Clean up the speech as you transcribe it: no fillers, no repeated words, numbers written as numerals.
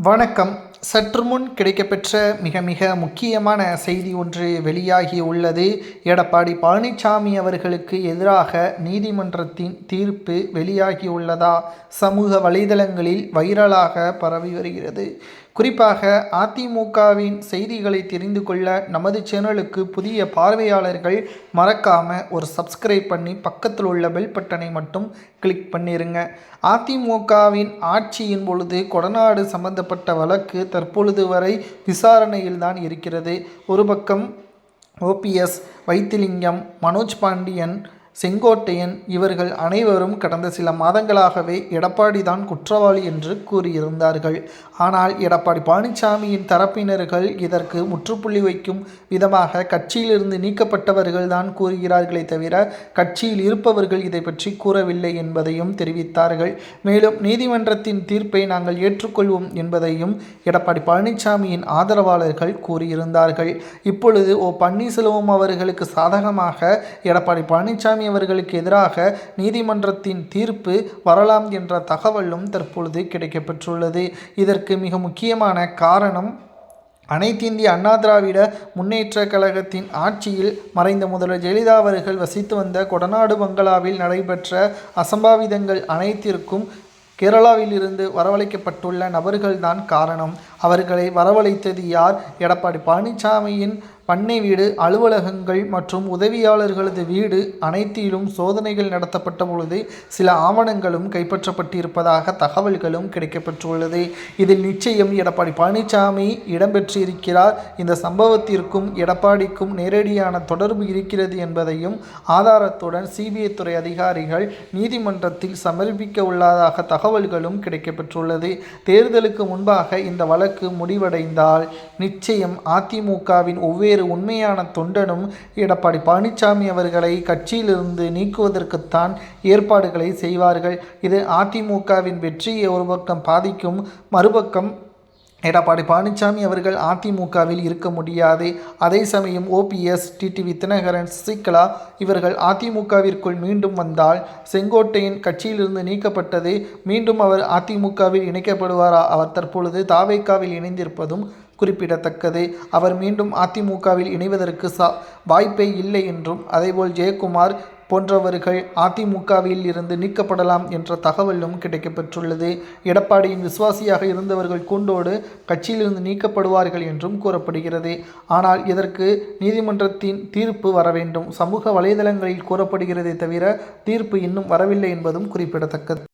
வணக்கம். சற்று முன் கிடைக்கப்பெற்ற மிக மிக முக்கியமான செய்தி ஒன்று வெளியாகி உள்ளது. எடப்பாடி பழனிசாமி அவர்களுக்கு எதிராக நீதிமன்றத்தின் தீர்ப்பு வெளியாகியுள்ளதா? சமூக வலைதளங்களில் வைரலாக பரவி வருகிறது. குறிப்பாக அதிமுகவின் செய்திகளை தெரிந்து கொள்ள நமது சேனலுக்கு புதிய பார்வையாளர்கள் மறக்காமல் ஒரு சப்ஸ்கிரைப் பண்ணி பக்கத்தில் உள்ள பெல் பட்டனை மட்டும் கிளிக் பண்ணிடுங்க. அதிமுகவின் ஆட்சியின் பொழுது கொடநாடு சம்பந்தப்பட்ட வழக்கு தற்பொழுது வரை விசாரணையில் தான் இருக்கிறது. ஒரு பக்கம் ஓபிஎஸ், வைத்திலிங்கம், மனோஜ் பாண்டியன், செங்கோட்டையன் இவர்கள் அனைவரும் கடந்த சில மாதங்களாகவே எடப்பாடி தான் குற்றவாளி என்று கூறியிருந்தார்கள். ஆனால் எடப்பாடி பழனிசாமியின் தரப்பினர்கள் இதற்கு முற்றுப்புள்ளி வைக்கும் விதமாக கட்சியிலிருந்து நீக்கப்பட்டவர்கள் தான் கூறுகிறார்களே தவிர கட்சியில் இருப்பவர்கள் இதை பற்றி கூறவில்லை என்பதையும் தெரிவித்தார்கள். மேலும் நீதிமன்றத்தின் தீர்ப்பை நாங்கள் ஏற்றுக்கொள்வோம் என்பதையும் எடப்பாடி பழனிசாமியின் ஆதரவாளர்கள் கூறியிருந்தார்கள். இப்பொழுது பன்னீர்செல்வம் அவர்களுக்கு சாதகமாக எடப்பாடி பழனிசாமி அவர்களுக்கு எதிராக நீதிமன்றத்தின் தீர்ப்பு வரலாம் என்ற தகவலும் தற்பொழுது கிடைக்கப்பெற்றுள்ளது. இதற்கு மிக முக்கியமான காரணம் அனைத்திந்திய அண்ணா திராவிட முன்னேற்ற கழகத்தின் ஆட்சியில் மறைந்த முதல்வர் ஜெயலலிதா அவர்கள் வசித்து வந்த கொடநாடு பங்களாவில் நடைபெற்ற அசம்பாவிதங்கள் அனைத்திற்கும் கேரளாவில் இருந்து வரவழைக்கப்பட்டுள்ள நபர்கள்தான் காரணம். அவர்களை வரவழைத்தது யார்? எடப்பாடி பழனிசாமியின் பண்ணை வீடு, அலுவலகங்கள் மற்றும் உதவியாளர்களது வீடு அனைத்திலும் சோதனைகள் நடத்தப்பட்ட பொழுது சில ஆவணங்களும் கைப்பற்றப்பட்டிருப்பதாக தகவல்களும் கிடைக்கப்பெற்றுள்ளது. இதில் நிச்சயம் எடப்பாடி பழனிசாமி இடம்பெற்றிருக்கிறார். இந்த சம்பவத்திற்கும் எடப்பாடிக்கும் நேரடியான தொடர்பு இருக்கிறது என்பதையும் ஆதாரத்துடன் சிபிஐ துறை அதிகாரிகள் நீதிமன்றத்தில் சமர்ப்பிக்க உள்ளதாக தகவல்களும் கிடைக்கப்பெற்றுள்ளது. தேர்தலுக்கு முன்பாக இந்த வழக்கு முடிவடைந்தால் நிச்சயம் அதிமுகவின் ஒவ்வொரு உண்மையான தொண்டனும் எடப்பாடி பழனிசாமி அவர்களை கட்சியிலிருந்து நீக்குவதற்குத்தான் ஏற்பாடுகளை செய்வார்கள். இது அதிமுகவின் வெற்றியை ஒரு பக்கம் பாதிக்கும், மறுபக்கம் எடப்பாடி பழனிசாமி அவர்கள் அதிமுகவில் இருக்க முடியாது. அதே சமயம் ஓபிஎஸ், டிடிவி தினகரன், சசிகலா இவர்கள் அதிமுகவிற்குள் மீண்டும் வந்தால் செங்கோட்டையன் கட்சியிலிருந்து நீக்கப்பட்டது மீண்டும் அவர் அதிமுகவில் இணைக்கப்படுவாரா? அவர் தற்பொழுது தாவேகாவில் இணைந்திருப்பதும் குறிப்பிடத்தக்கது. அவர் மீண்டும் அதிமுகவில் இணைவதற்கு வாய்ப்பே இல்லை என்றும், அதேபோல் ஜெயக்குமார் போன்றவர்கள் அதிமுகவில் இருந்து நீக்கப்படலாம் என்ற தகவலும் கிடைக்கப்பெற்றுள்ளது. எடப்பாடியின் விசுவாசியாக இருந்தவர்கள் கூண்டோடு கட்சியிலிருந்து நீக்கப்படுவார்கள் என்றும் கூறப்படுகிறது. ஆனால் இதற்கு நீதிமன்றத்தின் தீர்ப்பு வர வேண்டும். சமூக வலைதளங்களில் கூறப்படுகிறதே தவிர தீர்ப்பு இன்னும் வரவில்லை என்பதும் குறிப்பிடத்தக்கது.